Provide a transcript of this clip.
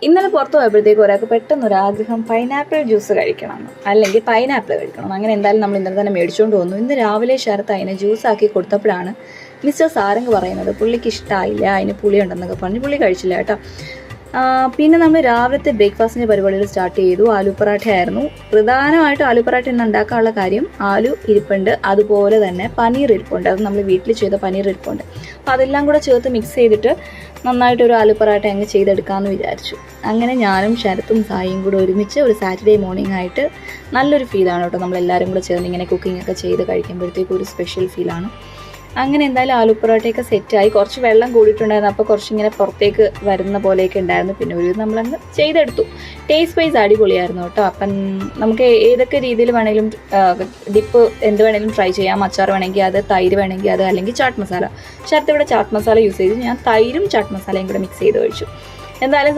ഇന്നലെ പുറത്ത് പോയപ്പോഴത്തേക്ക് ഒരാൾക്ക് പെട്ടെന്നൊരാഗ്രഹം പൈനാപ്പിൾ ജ്യൂസ് കഴിക്കണം, അല്ലെങ്കിൽ പൈനാപ്പിൾ കഴിക്കണം. അങ്ങനെ എന്തായാലും നമ്മൾ ഇന്നലെ തന്നെ മേടിച്ചുകൊണ്ട് വന്നു. ഇന്ന് രാവിലെ ശരത്ത് അതിനെ ജ്യൂസാക്കി കൊടുത്തപ്പോഴാണ് മിസ്റ്റർ സാരംഗ് പറയുന്നത് പുള്ളിക്ക് ഇഷ്ടമായില്ല, അതിന് പുളിയുണ്ടെന്നൊക്കെ പറഞ്ഞ് പുള്ളി കഴിച്ചില്ല കേട്ടോ. പിന്നെ നമ്മൾ രാവിലത്തെ ബ്രേക്ക്ഫാസ്റ്റിൻ്റെ പരിപാടികൾ സ്റ്റാർട്ട് ചെയ്തു. ആലു പൊറാട്ട ആയിരുന്നു പ്രധാനമായിട്ടും. ആലു പൊറാട്ട ഇന്ന് ഉണ്ടാക്കാനുള്ള കാര്യം, ആലു ഇരിപ്പുണ്ട്, അതുപോലെ തന്നെ പനീർ ഇരിപ്പുണ്ട്. അത് നമ്മൾ വീട്ടിൽ ചെയ്ത പനീർ ഇരിപ്പുണ്ട്. അപ്പോൾ അതെല്ലാം കൂടെ ചേർത്ത് മിക്സ് ചെയ്തിട്ട് നന്നായിട്ടൊരു ആലു പൊറാട്ട അങ്ങ് ചെയ്തെടുക്കാമെന്ന് വിചാരിച്ചു. അങ്ങനെ ഞാനും ശരത്തും സായിയും കൂടെ ഒരുമിച്ച് ഒരു സാറ്റർഡേ മോർണിംഗ് ആയിട്ട് നല്ലൊരു ഫീലാണ് കേട്ടോ. നമ്മളെല്ലാവരും കൂടെ ചേർന്ന് ഇങ്ങനെ കുക്കിംഗ് ഒക്കെ ചെയ്ത് കഴിക്കുമ്പോഴത്തേക്കും ഒരു സ്പെഷ്യൽ ഫീലാണ്. അങ്ങനെ എന്തായാലും ആലു പൊറോട്ടയൊക്കെ സെറ്റായി. കുറച്ച് വെള്ളം കൂടിയിട്ടുണ്ടായിരുന്നു, അപ്പോൾ കുറച്ചിങ്ങനെ പുറത്തേക്ക് വരുന്ന പോലെയൊക്കെ ഉണ്ടായിരുന്നു. പിന്നെ ഒരു നമ്മളങ്ങ് ചെയ്തെടുത്തു. ടേസ്റ്റ് വൈസ് അടിപൊളിയായിരുന്നു കേട്ടോ. അപ്പം നമുക്ക് ഏതൊക്കെ രീതിയിൽ വേണമെങ്കിലും ഡിപ്പ് എന്ത് വേണമെങ്കിലും ട്രൈ ചെയ്യാം. അച്ചാർ വേണമെങ്കിൽ അത്, തൈര് വേണമെങ്കിൽ അത്, അല്ലെങ്കിൽ ചാട്ട് മസാല. ശരത്ത് ഇവിടെ ചാട്ട് മസാല യൂസ് ചെയ്തു. ഞാൻ തൈരും ചാട്ട് മസാലയും കൂടെ മിക്സ് ചെയ്ത് കഴിച്ചു. എന്തായാലും